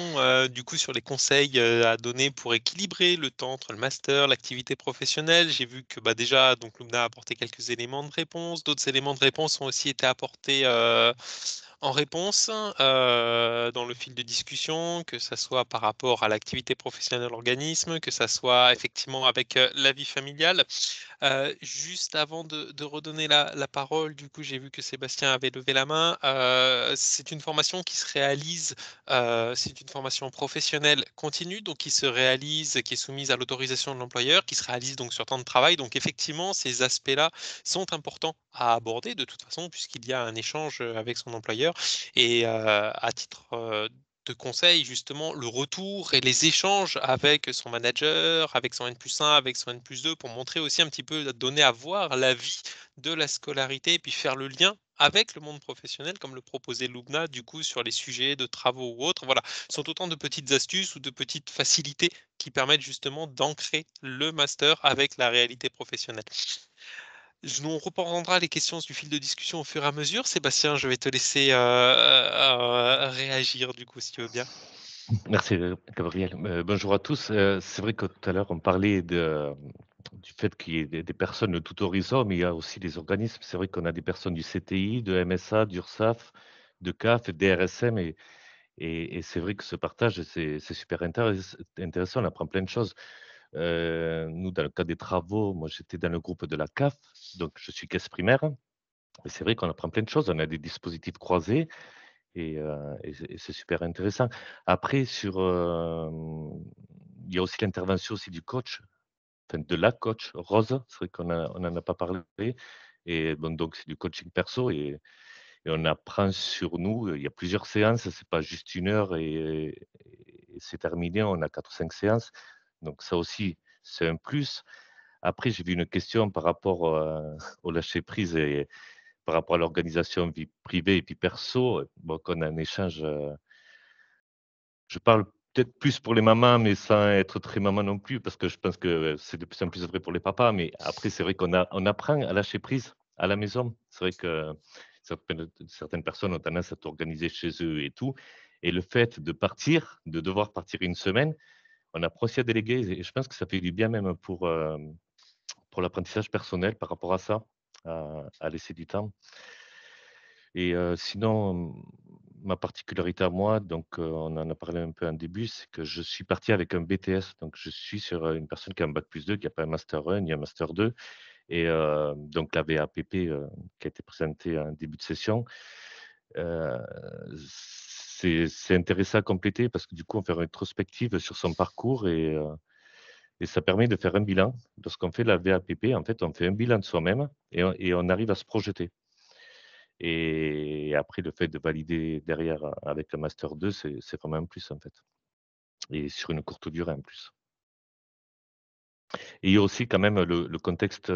[SPEAKER 2] du coup, sur les conseils à donner pour équilibrer le temps entre le master, l'activité professionnelle. J'ai vu que déjà, donc Lumna a apporté quelques éléments de réponse. D'autres éléments de réponse ont aussi été apportés en réponse, dans le fil de discussion, que ça soit par rapport à l'activité professionnelle de l'organisme, que ça soit effectivement avec, la vie familiale. Juste avant de redonner la parole, du coup, j'ai vu que Sébastien avait levé la main. C'est une formation qui se réalise, c'est une formation professionnelle continue, donc qui se réalise, qui est soumise à l'autorisation de l'employeur, qui se réalise donc sur temps de travail. Donc effectivement, ces aspects-là sont importants à aborder de toute façon, puisqu'il y a un échange, avec son employeur et à titre, de conseil, justement, le retour et les échanges avec son manager, avec son N+1, avec son N+2 pour montrer aussi un petit peu, donner à voir la vie de la scolarité et puis faire le lien avec le monde professionnel comme le proposait Lubna, du coup, sur les sujets de travaux ou autres. Voilà, ce sont autant de petites astuces ou de petites facilités qui permettent justement d'ancrer le master avec la réalité professionnelle. On reprendra les questions du fil de discussion au fur et à mesure. Sébastien, je vais te laisser réagir du coup, si tu veux bien.
[SPEAKER 10] Merci Gabriel. Bonjour à tous. C'est vrai que tout à l'heure on parlait du fait qu'il y ait des personnes de tout horizon, mais il y a aussi des organismes. C'est vrai qu'on a des personnes du CTI, de MSA, d'URSSAF, de CAF, DRSM, et c'est vrai que ce partage, c'est super intéressant. On apprend plein de choses. Nous, dans le cadre des travaux, moi j'étais dans le groupe de la CAF, donc je suis caisse primaire. Et c'est vrai qu'on apprend plein de choses. On a des dispositifs croisés. Et c'est super intéressant. Après, il y a aussi l'intervention aussi du coach, enfin de la coach Rose, c'est vrai on en a pas parlé. Et bon, donc c'est du coaching perso et on apprend sur nous. Il y a plusieurs séances, c'est pas juste 1 heure et c'est terminé. On a 4 ou 5 séances. Donc ça aussi, c'est un plus. Après, j'ai vu une question par rapport au lâcher prise et par rapport à l'organisation vie privée et vie perso, bon, qu'on a un échange. Je parle peut-être plus pour les mamans, mais sans être très maman non plus, parce que je pense que c'est de plus en plus vrai pour les papas. Mais après, c'est vrai on apprend à lâcher prise à la maison. C'est vrai que certaines personnes ont tendance à t'organiser chez eux et tout. Et le fait de partir, de devoir partir 1 semaine, on apprend aussi à déléguer. Et je pense que ça fait du bien même pour l'apprentissage personnel par rapport à ça, à laisser du temps. Et sinon, ma particularité à moi, donc on en a parlé un peu en début, c'est que je suis parti avec un BTS. Donc je suis sur, une personne qui a un bac+2, qui a pas un master 1 ni un master 2 et donc la VAPP, qui a été présentée en début de session. Heu, c'est intéressant à compléter parce que du coup, on fait une rétrospective sur son parcours et ça permet de faire un bilan. Lorsqu'on fait la VAPP, en fait, on fait un bilan de soi-même et on arrive à se projeter. Et après, le fait de valider derrière avec le master 2, c'est vraiment un plus, en fait, et sur une courte durée, en plus. Et il y a aussi quand même le contexte,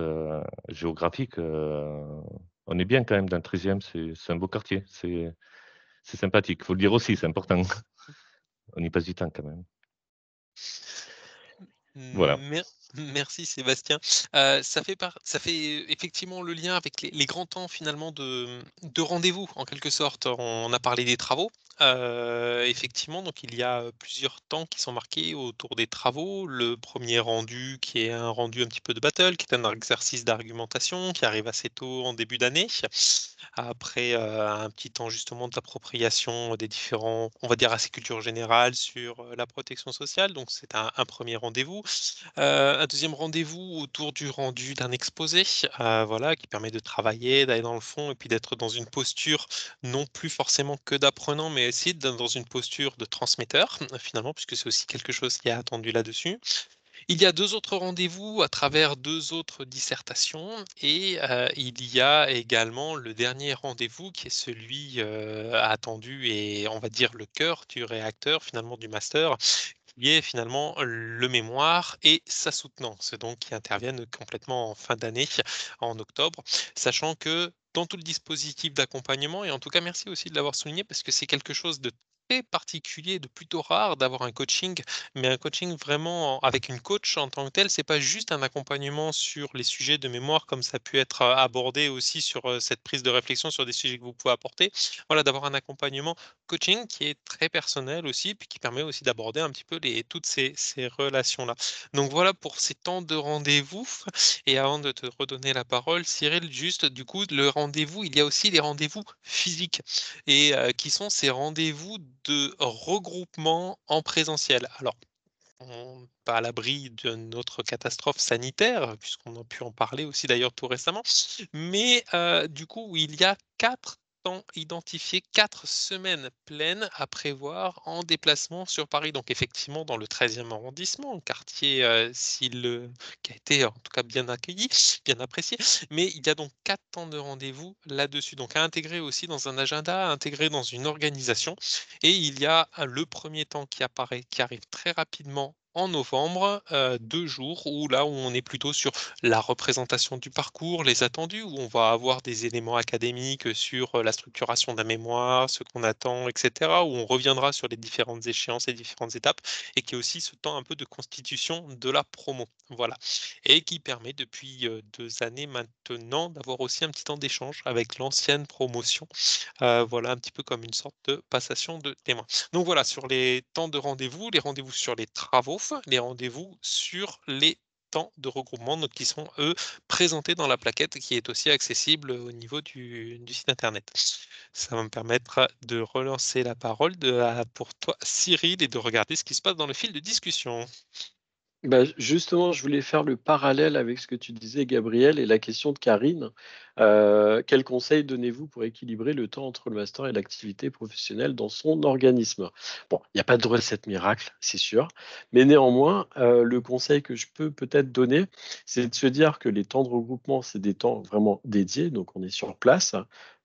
[SPEAKER 10] géographique, on est bien quand même dans le 13e, c'est un beau quartier, c'est sympathique. Il faut le dire aussi, c'est important. On y passe du temps quand même. Voilà.
[SPEAKER 2] Merci Sébastien. Ça fait effectivement le lien avec les grands temps finalement de rendez-vous en quelque sorte. On a parlé des travaux. Effectivement, donc il y a, plusieurs temps qui sont marqués autour des travaux. Le premier rendu qui est un rendu un petit peu de battle, qui est un exercice d'argumentation qui arrive assez tôt en début d'année. Après, un petit temps justement d'appropriation des différents, on va dire assez culture générale sur, la protection sociale, donc c'est un 1er rendez-vous. Un 2e rendez-vous autour du rendu d'un exposé, voilà, qui permet de travailler, d'aller dans le fond et puis d'être dans une posture non plus forcément que d'apprenant, mais aussi dans une posture de transmetteur, finalement, puisque c'est aussi quelque chose qui est attendu là-dessus. Il y a 2 autres rendez-vous à travers 2 autres dissertations et il y a également le dernier rendez-vous qui est celui, attendu et on va dire le cœur du réacteur finalement du master, qui est finalement le mémoire et sa soutenance, donc qui interviennent complètement en fin d'année, en octobre. Sachant que dans tout le dispositif d'accompagnement et en tout cas merci aussi de l'avoir souligné parce que c'est quelque chose de très particulier, de plutôt rare d'avoir un coaching, mais un coaching vraiment avec une coach en tant que telle. C'est pas juste un accompagnement sur les sujets de mémoire comme ça a pu être abordé aussi sur cette prise de réflexion sur des sujets que vous pouvez apporter. Voilà, d'avoir un accompagnement coaching qui est très personnel aussi, puis qui permet aussi d'aborder un petit peu toutes ces relations-là. Donc voilà pour ces temps de rendez-vous. Et avant de te redonner la parole, Cyril, juste du coup, le rendez-vous, il y a aussi les rendez-vous physiques et qui sont ces rendez-vous de regroupement en présentiel. Alors, on n'est pas à l'abri d'une autre catastrophe sanitaire, puisqu'on a pu en parler aussi d'ailleurs tout récemment, mais du coup, il y a 4 temps identifiés, 4 semaines pleines à prévoir en déplacement sur Paris. Donc effectivement, dans le 13e arrondissement, un quartier qui a été en tout cas bien accueilli, bien apprécié, mais il y a donc 4 temps de rendez-vous là-dessus. Donc à intégrer aussi dans un agenda, à intégrer dans une organisation. Et il y a le premier temps qui apparaît, qui arrive très rapidement en novembre, 2 jours où là où on est plutôt sur la représentation du parcours, les attendus, où on va avoir des éléments académiques sur la structuration d'un mémoire, ce qu'on attend, et cetera, où on reviendra sur les différentes échéances et différentes étapes, et qui est aussi ce temps un peu de constitution de la promo. Voilà. Et qui permet depuis 2 années maintenant d'avoir aussi un petit temps d'échange avec l'ancienne promotion. Voilà, un petit peu comme une sorte de passation de témoin. Donc voilà, sur les temps de rendez-vous, les rendez-vous sur les travaux, les rendez-vous sur les temps de regroupement, donc qui sont, eux, présentés dans la plaquette qui est aussi accessible au niveau du site internet. Ça va me permettre de relancer la parole pour toi, Cyril, et de regarder ce qui se passe dans le fil de discussion.
[SPEAKER 8] Bah, justement, je voulais faire le parallèle avec ce que tu disais, Gabriel, et la question de Karine. Quels conseils donnez-vous pour équilibrer le temps entre le master et l'activité professionnelle dans son organisme? Bon, il n'y a pas de recette miracle, c'est sûr, mais néanmoins, le conseil que je peux peut-être donner, c'est de se dire que les temps de regroupement, c'est des temps vraiment dédiés, donc on est sur place,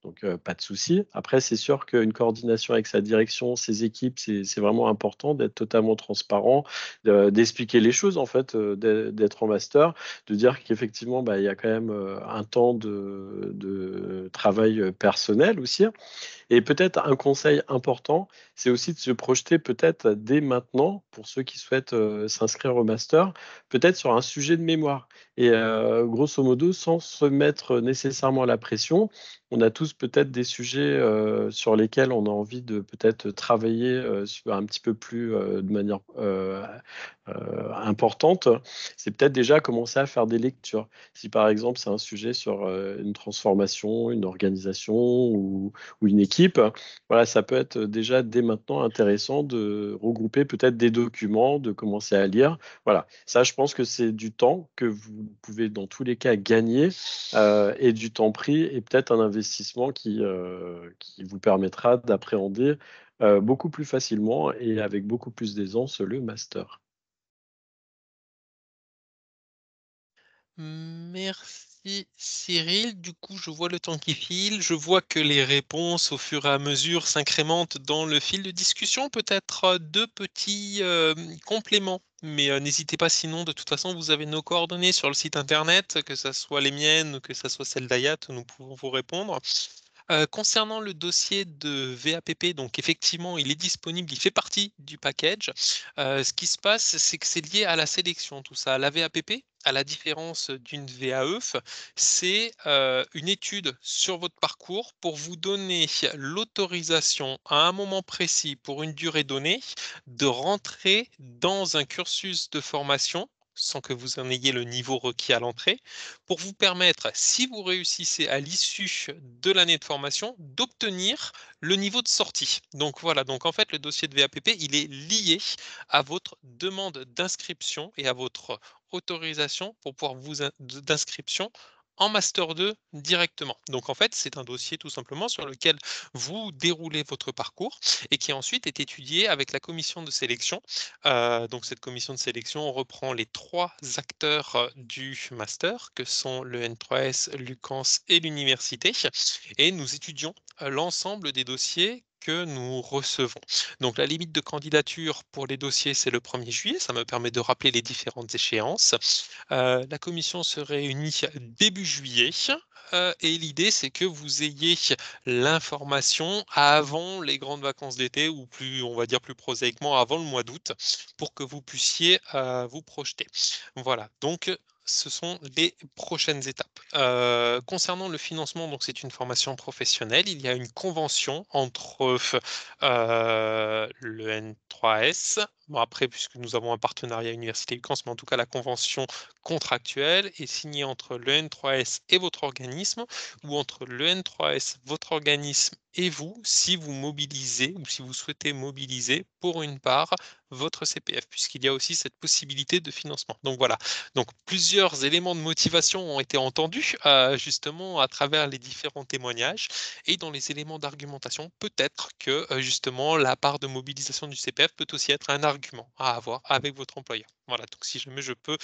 [SPEAKER 8] donc pas de souci. Après, c'est sûr qu'une coordination avec sa direction, ses équipes, c'est vraiment important d'être totalement transparent, d'expliquer les choses en fait, d'être en master, de dire qu'effectivement, bah, il y a quand même un temps de travail personnel aussi. Et peut-être un conseil important, c'est aussi de se projeter peut-être dès maintenant, pour ceux qui souhaitent s'inscrire au master, peut-être sur un sujet de mémoire. Et grosso modo, sans se mettre nécessairement la pression, on a tous peut-être des sujets sur lesquels on a envie de peut-être travailler un petit peu plus de manière importante. C'est peut-être déjà commencer à faire des lectures. Si par exemple c'est un sujet sur une transformation, une organisation ou une équipe, voilà, ça peut être déjà dès maintenant intéressant de regrouper peut-être des documents, de commencer à lire. Voilà, ça je pense que c'est du temps que vous pouvez dans tous les cas gagner et du temps pris et peut-être un investissement qui vous permettra d'appréhender beaucoup plus facilement et avec beaucoup plus d'aisance le master.
[SPEAKER 2] Merci Cyril. Du coup, je vois le temps qui file. Je vois que les réponses au fur et à mesure s'incrémentent dans le fil de discussion. Peut-être 2 petits compléments. Mais n'hésitez pas, sinon, de toute façon, vous avez nos coordonnées sur le site internet, que ce soit les miennes ou que ce soit celles d'Ayat, nous pouvons vous répondre. Concernant le dossier de VAPP, donc effectivement, il est disponible, il fait partie du package. Ce qui se passe, c'est que c'est lié à la sélection, tout ça. La VAPP, à la différence d'une VAE, c'est une étude sur votre parcours pour vous donner l'autorisation à un moment précis, pour une durée donnée, de rentrer dans un cursus de formation sans que vous en ayez le niveau requis à l'entrée, pour vous permettre, si vous réussissez à l'issue de l'année de formation, d'obtenir le niveau de sortie. Donc voilà, donc en fait le dossier de VAPP, il est lié à votre demande d'inscription et à votre autorisation pour pouvoir d'inscription en Master 2 directement. Donc en fait, c'est un dossier tout simplement sur lequel vous déroulez votre parcours et qui ensuite est étudié avec la commission de sélection. Donc cette commission de sélection reprend les 3 acteurs du master, que sont le N3S, l'UCANS et l'université, et nous étudions l'ensemble des dossiers que nous recevons. Donc la limite de candidature pour les dossiers, c'est le 1er juillet. Ça me permet de rappeler les différentes échéances. La commission se réunit début juillet. Et l'idée, c'est que vous ayez l'information avant les grandes vacances d'été, ou plus, on va dire plus prosaïquement, avant le mois d'août, pour que vous puissiez vous projeter. Voilà, donc ce sont les prochaines étapes. Concernant le financement, donc c'est une formation professionnelle. Il y a une convention entre le N3S, bon après, puisque nous avons un partenariat Université Lucans, mais en tout cas la convention contractuelle est signée entre le N3S et votre organisme, ou entre le N3S, votre organisme et vous, si vous mobilisez ou si vous souhaitez mobiliser pour une part votre CPF, puisqu'il y a aussi cette possibilité de financement. Donc voilà, donc plusieurs éléments de motivation ont été entendus justement à travers les différents témoignages, et dans les éléments d'argumentation, peut-être que justement la part de mobilisation du CPF peut aussi être un argument à avoir avec votre employeur. Voilà, donc si jamais je peux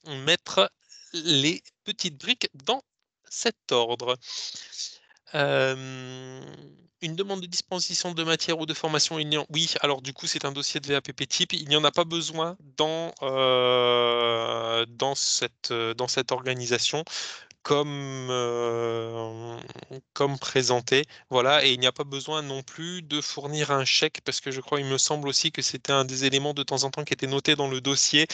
[SPEAKER 2] mettre les petites briques dans cet ordre. Une demande de disposition de matière ou de formation, oui, alors du coup c'est un dossier de VAPP type, il n'y en a pas besoin dans cette organisation comme présenté, voilà, et il n'y a pas besoin non plus de fournir un chèque, parce que je crois, il me semble aussi que c'était un des éléments de temps en temps qui était noté dans le dossier,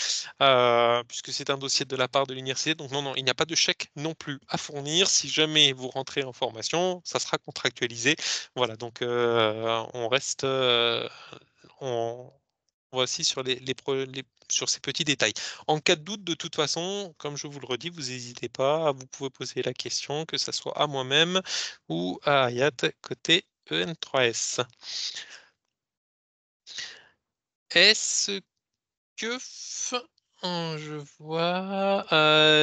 [SPEAKER 2] puisque c'est un dossier de la part de l'université, donc non, il n'y a pas de chèque non plus à fournir. Si jamais vous rentrez en formation, ça sera contractualisé, voilà, donc on reste voici sur sur ces petits détails. En cas de doute, de toute façon, comme je vous le redis, vous n'hésitez pas, vous pouvez poser la question, que ce soit à moi-même ou à Ayat côté EN3S. Est-ce que je vois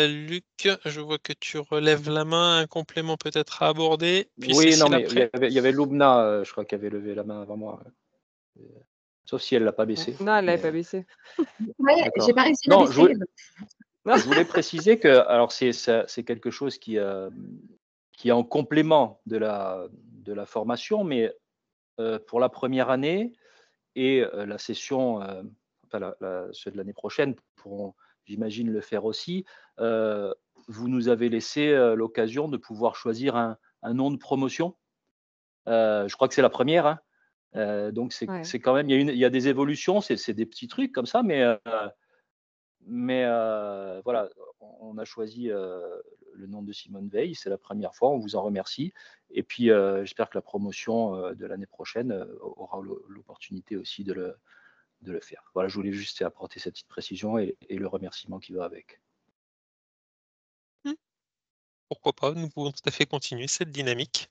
[SPEAKER 2] Luc, je vois que tu relèves la main, un complément peut-être à aborder. Puis
[SPEAKER 6] Oui, non,
[SPEAKER 2] Cécile
[SPEAKER 6] mais
[SPEAKER 2] après.
[SPEAKER 6] il y avait Loubna, je crois, qui avait levé la main avant moi. Sauf si elle l'a pas baissé.
[SPEAKER 7] Non, elle l'avait pas baissé.
[SPEAKER 9] Ouais,
[SPEAKER 6] D'accord.
[SPEAKER 9] j'ai pas réussi à
[SPEAKER 6] Non,
[SPEAKER 9] la baisser.
[SPEAKER 6] je voulais préciser que alors c'est quelque chose qui est en complément de la formation, mais pour la première année et la session, enfin ceux de l'année prochaine pourront, j'imagine, le faire aussi. Vous nous avez laissé l'occasion de pouvoir choisir un nom de promotion. Je crois que c'est la première, hein. Donc
[SPEAKER 7] Ouais.
[SPEAKER 6] c'est quand même, il y a des évolutions, c'est des petits trucs comme ça, mais voilà, on a choisi le nom de Simone Veil, c'est la première fois, on vous en remercie. Et puis j'espère que la promotion de l'année prochaine aura l'opportunité aussi de le faire. Voilà, je voulais juste apporter cette petite précision et le remerciement qui va avec.
[SPEAKER 2] Pourquoi pas, nous pouvons tout à fait continuer cette dynamique.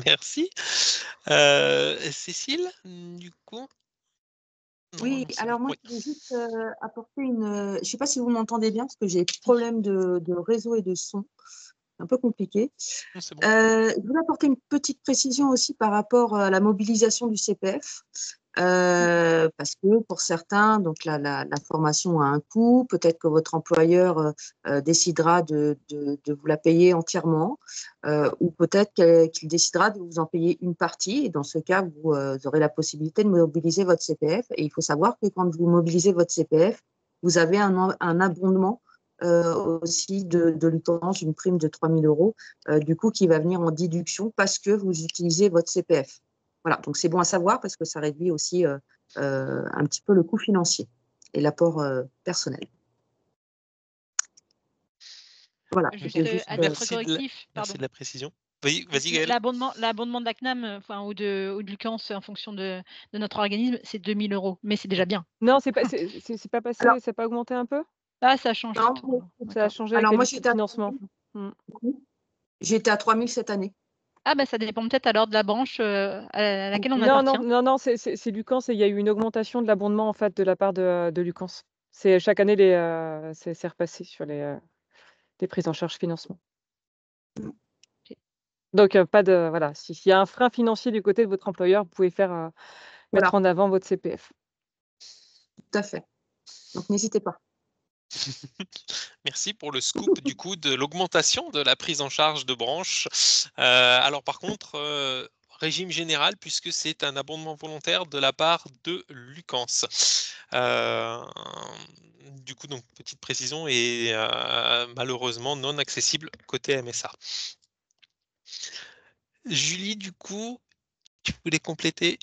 [SPEAKER 2] Merci. Cécile, du coup.
[SPEAKER 11] Oui, alors moi,
[SPEAKER 2] Oui.
[SPEAKER 11] je voulais juste apporter une. Je ne sais pas si vous m'entendez bien, parce que j'ai problème de réseau et de son. C'est un peu compliqué.
[SPEAKER 2] C'est bon.
[SPEAKER 11] Je voulais apporter une petite précision aussi par rapport à la mobilisation du CPF. Parce que pour certains, donc la formation a un coût. Peut-être que votre employeur décidera de vous la payer entièrement, ou peut-être qu'il décidera de vous en payer une partie. Et dans ce cas, vous aurez la possibilité de mobiliser votre CPF. Et il faut savoir que quand vous mobilisez votre CPF, vous avez un abondement aussi de l'UTANGE, une prime de 3 000 €, du coup, qui va venir en déduction parce que vous utilisez votre CPF. Voilà, donc c'est bon à savoir parce que ça réduit aussi un petit peu le coût financier et l'apport personnel. Voilà.
[SPEAKER 12] Juste à titre
[SPEAKER 2] Merci
[SPEAKER 12] correctif,
[SPEAKER 2] de la précision. Vas-y Gaëlle.
[SPEAKER 12] L'abondement de la CNAM ou de Lucans en fonction de notre organisme, c'est 2 000 €, mais c'est déjà bien.
[SPEAKER 7] Non, c'est pas passé,
[SPEAKER 11] Alors,
[SPEAKER 7] ça n'a pas augmenté un peu?
[SPEAKER 12] Ah, ça change.
[SPEAKER 11] Non,
[SPEAKER 7] Ça a changé avec
[SPEAKER 11] alors
[SPEAKER 7] la
[SPEAKER 11] moi,
[SPEAKER 7] liste de financement.
[SPEAKER 11] J'étais à 3 000 cette année.
[SPEAKER 12] Ah, bah, ça dépend peut-être alors de la branche à laquelle on appartient.
[SPEAKER 7] Non, c'est Lucans, et il y a eu une augmentation de l'abondement en fait de la part de Lucans. Chaque année, c'est repassé sur les prises en charge financement. Donc pas de voilà, s'il y a un frein financier du côté de votre employeur, vous pouvez faire mettre en avant votre CPF.
[SPEAKER 11] Tout à fait. Donc n'hésitez pas.
[SPEAKER 2] Merci pour le scoop du coup de l'augmentation de la prise en charge de branche. Alors par contre, régime général puisque c'est un abondement volontaire de la part de Lucans. Du coup, donc petite précision et malheureusement non accessible côté MSA. Julie, du coup, tu voulais compléter?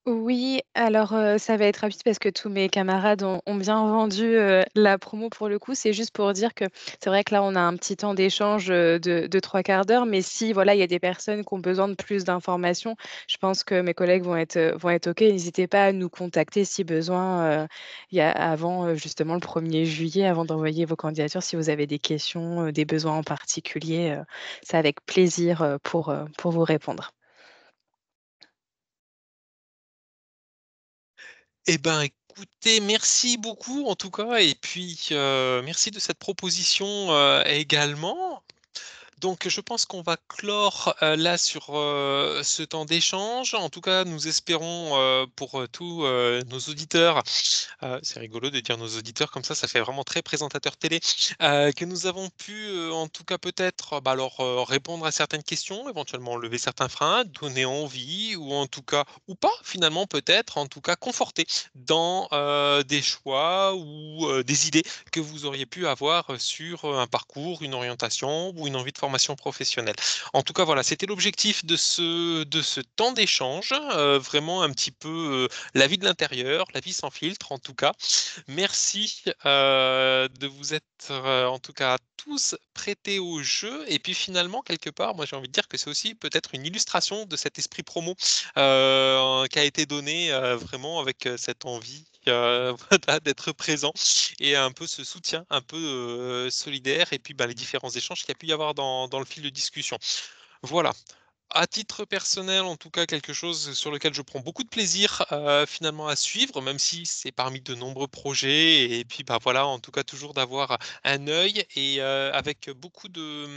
[SPEAKER 13] Oui, alors ça va être rapide parce que tous mes camarades ont bien vendu la promo pour le coup. C'est juste pour dire que c'est vrai que là, on a un petit temps d'échange de 3/4 d'heure, mais si voilà, il y a des personnes qui ont besoin de plus d'informations, je pense que mes collègues vont être OK. N'hésitez pas à nous contacter si besoin avant justement le 1er juillet, avant d'envoyer vos candidatures. Si vous avez des questions, des besoins en particulier, c'est avec plaisir pour vous répondre.
[SPEAKER 2] Eh ben, écoutez, merci beaucoup en tout cas et puis, merci de cette proposition, également. Donc je pense qu'on va clore, là sur, ce temps d'échange. En tout cas, nous espérons, pour, tous, nos auditeurs, c'est rigolo de dire nos auditeurs comme ça fait vraiment très présentateur télé, que nous avons pu, en tout cas peut-être, leur, répondre à certaines questions, éventuellement lever certains freins, donner envie ou en tout cas ou pas finalement peut-être, en tout cas conforter dans, des choix ou, des idées que vous auriez pu avoir, sur, un parcours, une orientation ou une envie de formation professionnelle. En tout cas, voilà, c'était l'objectif de ce temps d'échange, vraiment un petit peu, la vie de l'intérieur, la vie sans filtre en tout cas. Merci, de vous être, en tout cas tous prêtés au jeu et puis finalement quelque part, moi j'ai envie de dire que c'est aussi peut-être une illustration de cet esprit promo, qui a été donné, vraiment avec, cette envie, voilà, d'être présent et un peu ce soutien un peu, solidaire et puis, bah, les différents échanges qu'il y a pu y avoir dans le fil de discussion. Voilà. À titre personnel, en tout cas, quelque chose sur lequel je prends beaucoup de plaisir, finalement à suivre, même si c'est parmi de nombreux projets et puis, bah, voilà, en tout cas, toujours d'avoir un œil et avec beaucoup de,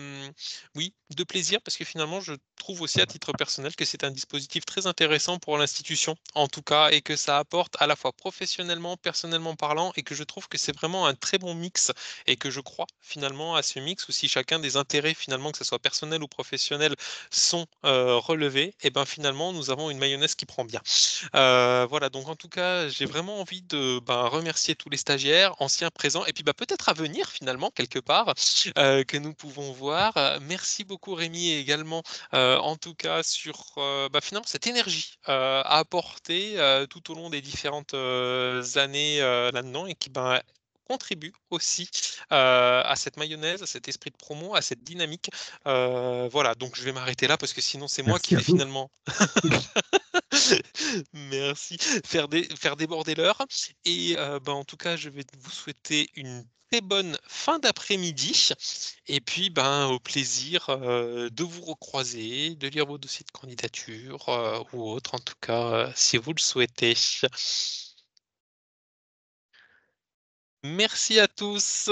[SPEAKER 2] oui, de plaisir parce que finalement, je trouve aussi à titre personnel que c'est un dispositif très intéressant pour l'institution, en tout cas et que ça apporte à la fois professionnellement, personnellement parlant et que je trouve que c'est vraiment un très bon mix et que je crois finalement à ce mix où si chacun des intérêts finalement, que ça soit personnel ou professionnel, sont, relevés et ben, finalement, nous avons une mayonnaise qui prend bien. Voilà, donc en tout cas, j'ai vraiment envie de, ben, remercier tous les stagiaires, anciens, présents et puis, bah, peut-être à venir finalement quelque part, que nous pouvons voir. Merci beaucoup Rémi également, en tout cas sur, bah, finalement cette énergie, à apporter, tout au long des différentes, années, là-dedans et qui, ben, contribue aussi, à cette mayonnaise, à cet esprit de promo, à cette dynamique. Voilà, donc je vais m'arrêter là parce que sinon c'est moi qui
[SPEAKER 3] Merci à
[SPEAKER 2] vais
[SPEAKER 3] vous.
[SPEAKER 2] finalement merci, faire déborder l'heure et bah, en tout cas, je vais vous souhaiter une très bonne fin d'après-midi et puis, ben, au plaisir, de vous recroiser, de lire vos dossiers de candidature, ou autres en tout cas, si vous le souhaitez. Merci à tous.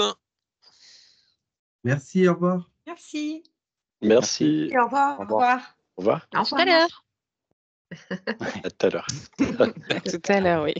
[SPEAKER 3] Merci, au revoir.
[SPEAKER 9] Merci.
[SPEAKER 8] Merci.
[SPEAKER 9] Et au revoir.
[SPEAKER 4] Au
[SPEAKER 9] Au
[SPEAKER 4] revoir.
[SPEAKER 9] revoir.
[SPEAKER 8] Au revoir.
[SPEAKER 9] Au
[SPEAKER 12] À tout à
[SPEAKER 9] revoir.
[SPEAKER 12] l'heure.
[SPEAKER 8] À tout à l'heure.
[SPEAKER 13] À tout à l'heure, oui.